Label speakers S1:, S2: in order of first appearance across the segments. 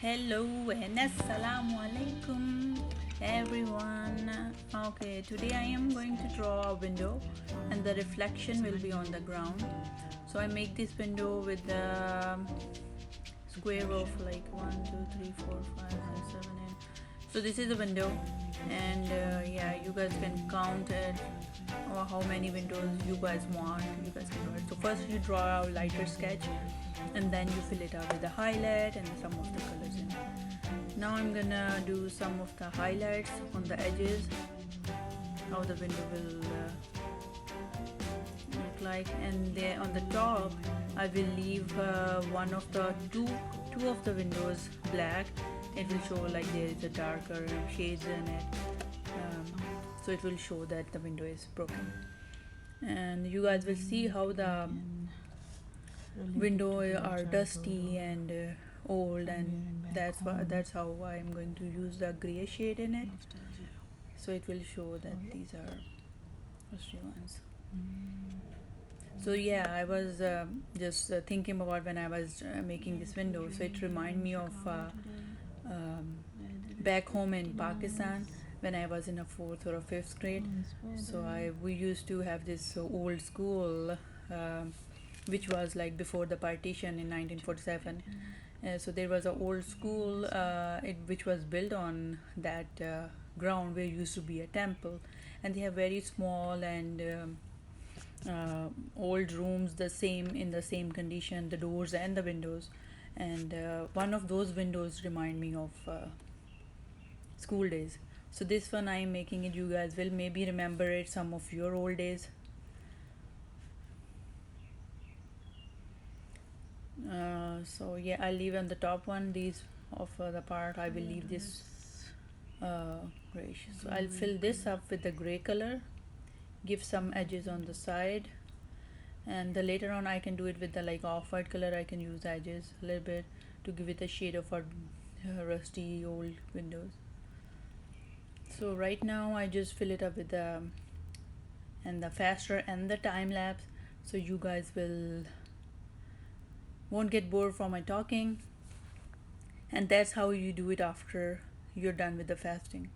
S1: Hello and assalamu alaikum everyone. Okay, today I am going to draw a window and the reflection will be on the ground. So I make this window with the square of like 1 2 3 4 5 6 7 8. So this is the window, and yeah, you guys can count it or how many windows you guys want. You guys can draw it. So first you draw a lighter sketch and then you fill it up with the highlight and some of the colors in it. Now I'm gonna do some of the highlights on the edges, how the window will look like, and there on the top I will leave one of the two of the windows black. It will show like there is a darker shades in it, so it will show that the window is broken, and you guys will see how the window are dusty and old, and that's how I'm going to use the gray shade in it, so it will show that these are rusty ones. So yeah, I was just thinking about when I was making this window, so it reminded me of back home in Pakistan when I was in a fourth or a fifth grade. So we used to have this old school, which was like before the partition in 1947. So there was an old school which was built on that ground where used to be a temple, and they have very small and old rooms, the same in the same condition, the doors and the windows, and one of those windows remind me of school days. So this one I am making it. You guys will maybe remember it, some of your old days. So yeah, I'll leave on the top one these of the part. I will leave this grayish. So I'll fill this up with the gray color, give some edges on the side, and the later on I can do it with the like off-white color. I can use edges a little bit to give it a shade of our rusty old windows. So right now I just fill it up with the faster and the time lapse, so you guys won't get bored from my talking, and that's how you do it after you're done with the fasting.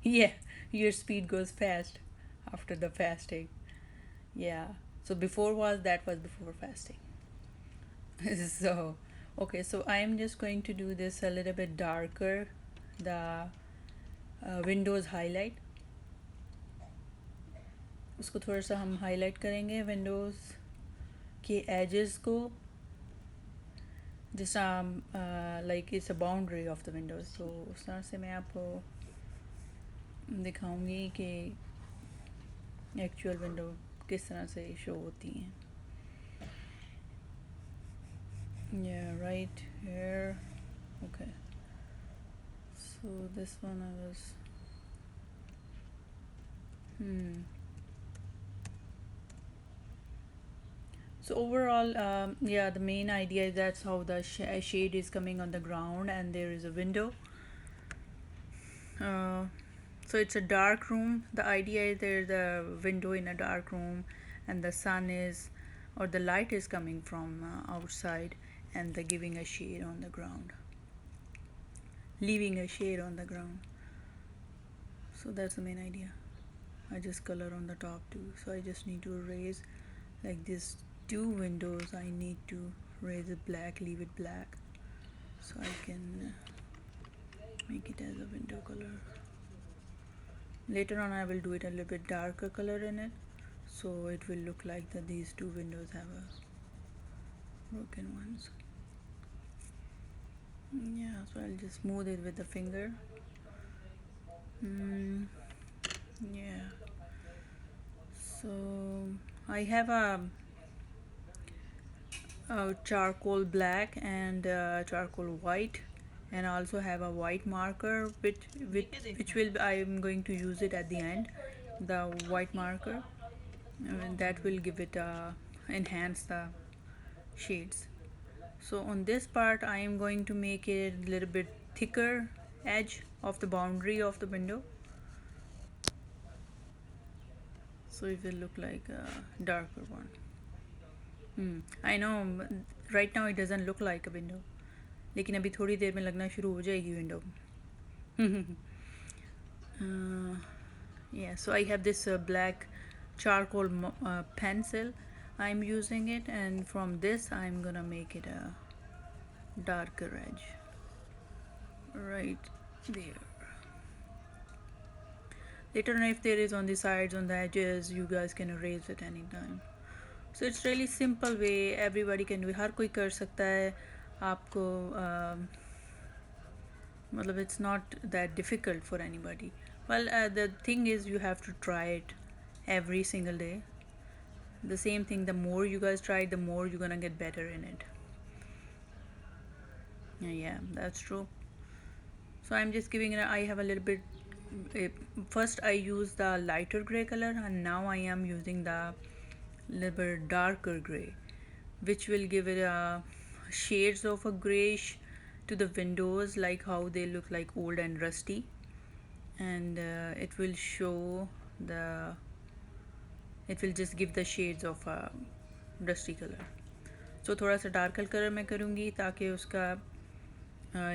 S1: Yeah, your speed goes fast after the fasting. Yeah, so before was before fasting. So okay, so I am just going to do this a little bit darker, the windows highlight, उसको थोड़ा सा हम highlight करेंगे Windows के edges को, जिस like it's a boundary of the Windows. तो उस तरह से मैं आपको दिखाऊंगी कि एक्चुअल विंडो किस तरह से शो होती हैं. Yeah, right here. Okay, so this one I was So overall, yeah, the main idea is that's how the shade is coming on the ground, and there is a window. So it's a dark room. The idea is there's a window in a dark room, and the sun is, or the light is coming from outside, and they're giving a shade on the ground, leaving a shade on the ground. So that's the main idea. I just color on the top too. So I just need to erase like this two windows. I need to raise it black, leave it black, so I can make it as a window color. Later on I will do it a little bit darker color in it, so it will look like that these two windows have a broken ones. Yeah, so I'll just smooth it with the finger. Yeah, so I have a charcoal black and charcoal white, and I also have a white marker which will I am going to use it at the end, the white marker, and that will give it enhance the shades. So on this part I am going to make it a little bit thicker edge of the boundary of the window, so it will look like a darker one. I know right now it doesn't look like a window, लेकिन अभी थोड़ी देर में लगना शुरू हो जाएगी window. Yeah, so I have this black charcoal pencil. I'm using it, and from this I'm gonna make it a darker edge right there. Later on, if there is on the sides, on the edges, you guys can erase it anytime. So it's really simple way, everybody can do. हर कोई कर सकता है. आपको मतलब it's not that difficult for anybody. Well, the thing is you have to try it every single day. The same thing, the more you guys try it, the more you're gonna get better in it. Yeah, that's true. So I'm just giving it, I have a little bit, first I used the lighter gray color, and now I am using the little bit darker gray, which will give it a shades of a grayish to the windows, like how they look like old and rusty, and it will show the, it will just give the shades of a rusty color. So थोड़ा सा dark colour मैं करूँगी ताकि उसका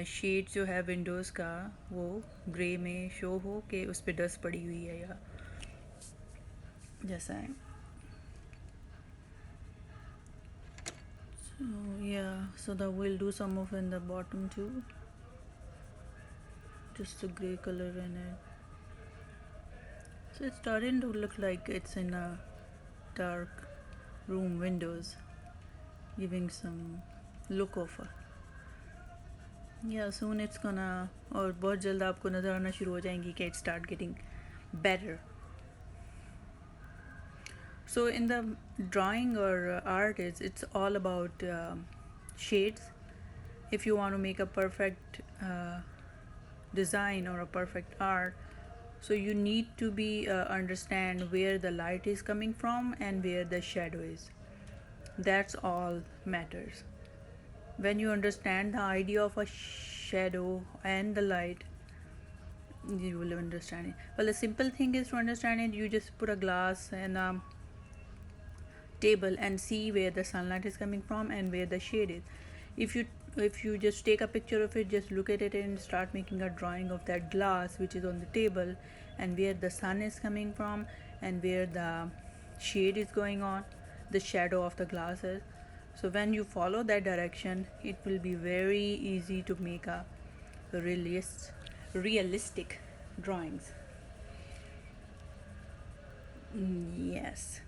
S1: shade जो है Windows का वो ग्रे में शो हो कि उस पर डस्ट पड़ी हुई है या जैसा है. So yeah, so that we'll do some of in the bottom too, just the gray color in it. So it's starting to look like it's in a dark room windows, giving some look of a, yeah, soon it's gonna, और बहुत जल्द आपको नज़र आना शुरू हो जाएंगी कि it start getting better. So in the drawing or art, it's all about shades. If you want to make a perfect design or a perfect art, so you need to be understand where the light is coming from and where the shadow is. That's all matters. When you understand the idea of a shadow and the light, you will understand it. Well, the simple thing is to understand it. You just put a glass and table and see where the sunlight is coming from and where the shade is. If you just take a picture of it, just look at it and start making a drawing of that glass which is on the table, and where the sun is coming from and where the shade is going on, the shadow of the glass is. So when you follow that direction, it will be very easy to make a realistic drawings. Yes.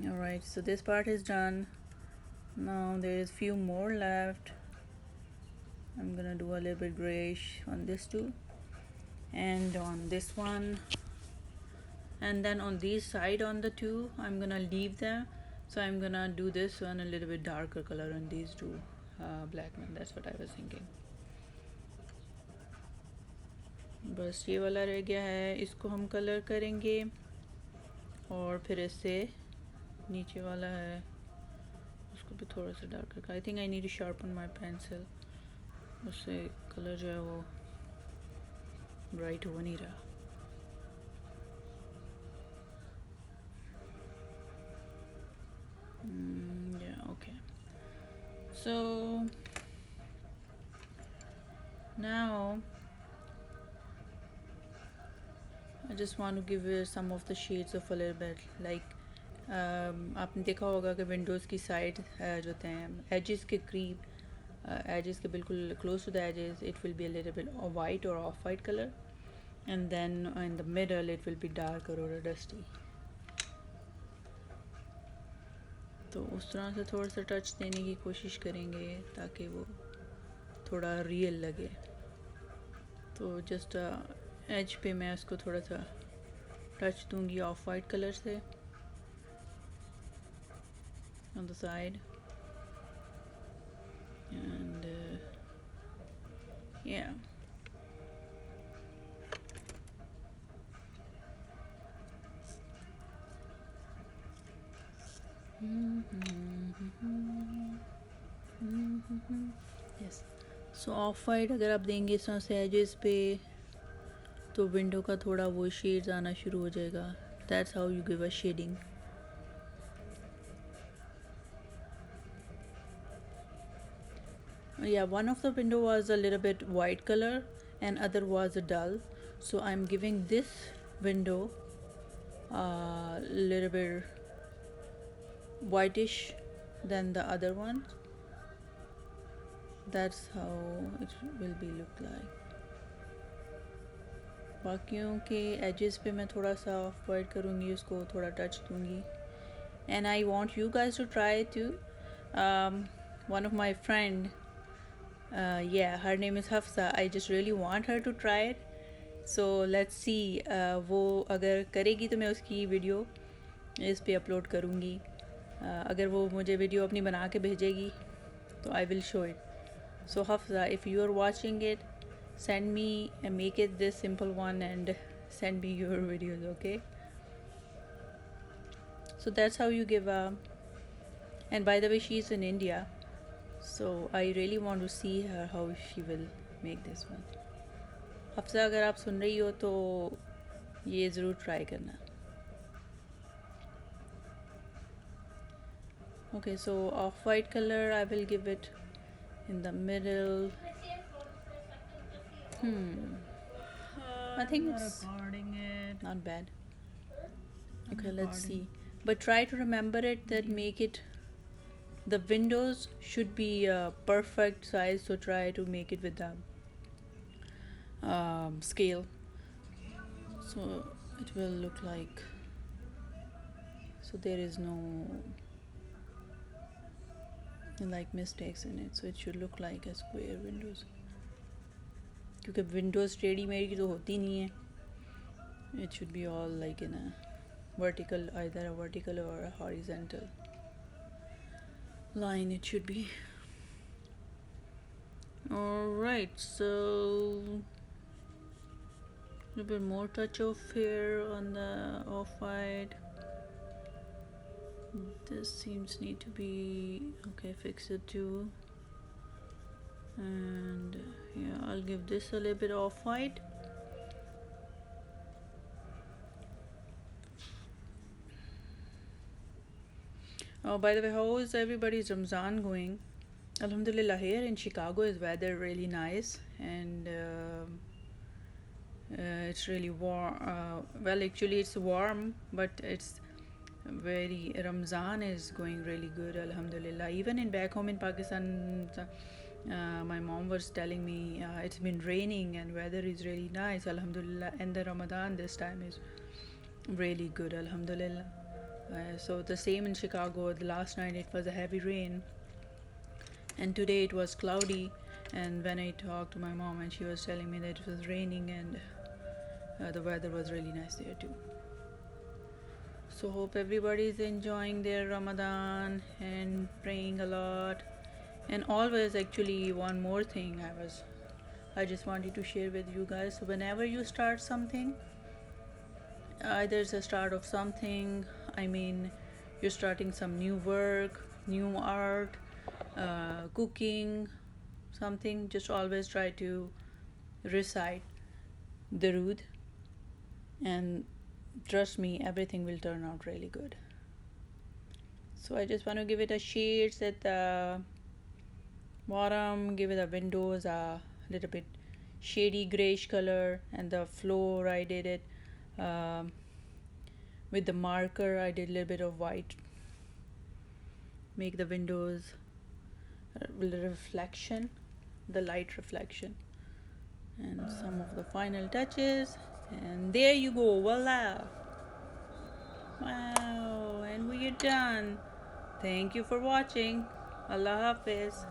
S1: Alright, so this part is done. Now there is few more left. I'm gonna do a little bit grayish on this too, and on this one, and then on this side on the two I'm gonna leave them. So I'm gonna do this one a little bit darker color on these two black one. That's what I was thinking. बस ये वाला रह गया है, इसको हम colour करेंगे, और फिर इससे नीचे वाला है उसको भी थोड़ा सा डार्क करके. I think I need to sharpen my pencil, उससे कलर जो है वो ब्राइट हो नहीं रहा. Yeah, okay. So now I just want to give you some of the shades of a little bit, like आपने देखा होगा कि विंडोज़ की साइड जो होते हैं एजेस के करीब, एजेस के बिल्कुल close to the edges, it will be a little bit white or off white colour, and then in the middle it will be darker or dusty. तो उस तरह से थोड़ा सा टच देने की कोशिश करेंगे ताकि वो थोड़ा रियल लगे. तो जस्ट एज पे मैं उसको थोड़ा सा टच दूंगी ऑफ वाइट कलर से on the side, and yeah. Yes. So of white अगर आप देंगे इस तरह से एजेस पे तो विंडो का थोड़ा वो शेड्स आना शुरू हो जाएगा. That's how you give a shading. Yeah, one of the window was a little bit white color and other was a dull, so I'm giving this window a little bit whitish than the other one. That's how it will be look like. बाकियों के edges पे मैं थोड़ा सा of white करूँगी, उसको थोड़ा touch दूँगी. And I want you guys to try it too. One of my friend, yeah, her name is Hafsa. I just really want her to try it. So let's see. वो अगर करेगी तो मैं उसकी वीडियो इस पे upload करूँगी. अगर वो मुझे वीडियो अपनी बना के भेजेगी तो I will show it. So Hafsa, if you are watching it, send me and make it this simple one and send me your videos, okay? So that's how you give a. And by the way, she's in India, so I really want to see her how she will make this one. Hafsa, अगर आप सुन रही हो तो ये ज़रूर try करना. Okay, so off-white color I will give it in the middle. I think it's not bad. Okay, let's see. But try to remember it that make it. The windows should be a perfect size, so try to make it with the scale. So it will look like. So there is no like mistakes in it. So it should look like a square windows. क्योंकि Windows टेढ़ी मेढ़ी की तो होती नहीं है. It should be all like in a vertical, either a vertical or a horizontal line it should be. Alright, so a little bit more touch of here on the off-white. This seems need to be okay, fix it too. And yeah, I'll give this a little bit off-white. Oh, by the way, how is everybody's Ramzan going? Alhamdulillah, here in Chicago is weather really nice, and it's really warm. Well, actually it's warm, but it's very. Ramzan is going really good, Alhamdulillah. Even in back home in Pakistan, my mom was telling me it's been raining and weather is really nice, Alhamdulillah. And the Ramadan this time is really good, Alhamdulillah. So the same in Chicago. The last night it was a heavy rain, and today it was cloudy. And when I talked to my mom, and she was telling me that it was raining and the weather was really nice there too. So hope everybody is enjoying their Ramadan and praying a lot. And always, actually, one more thing I just wanted to share with you guys. So whenever you start something, either it's the start of something, I mean, you're starting some new work, new art, cooking, something, just always try to recite Darood, and trust me, everything will turn out really good. So I just want to give it a shades at the bottom, give it the windows a little bit shady grayish color, and the floor I did it with the marker. I did a little bit of white, make the windows reflection, the light reflection, and some of the final touches, and there you go, voila, wow, and we are done. Thank you for watching. Allah Hafiz.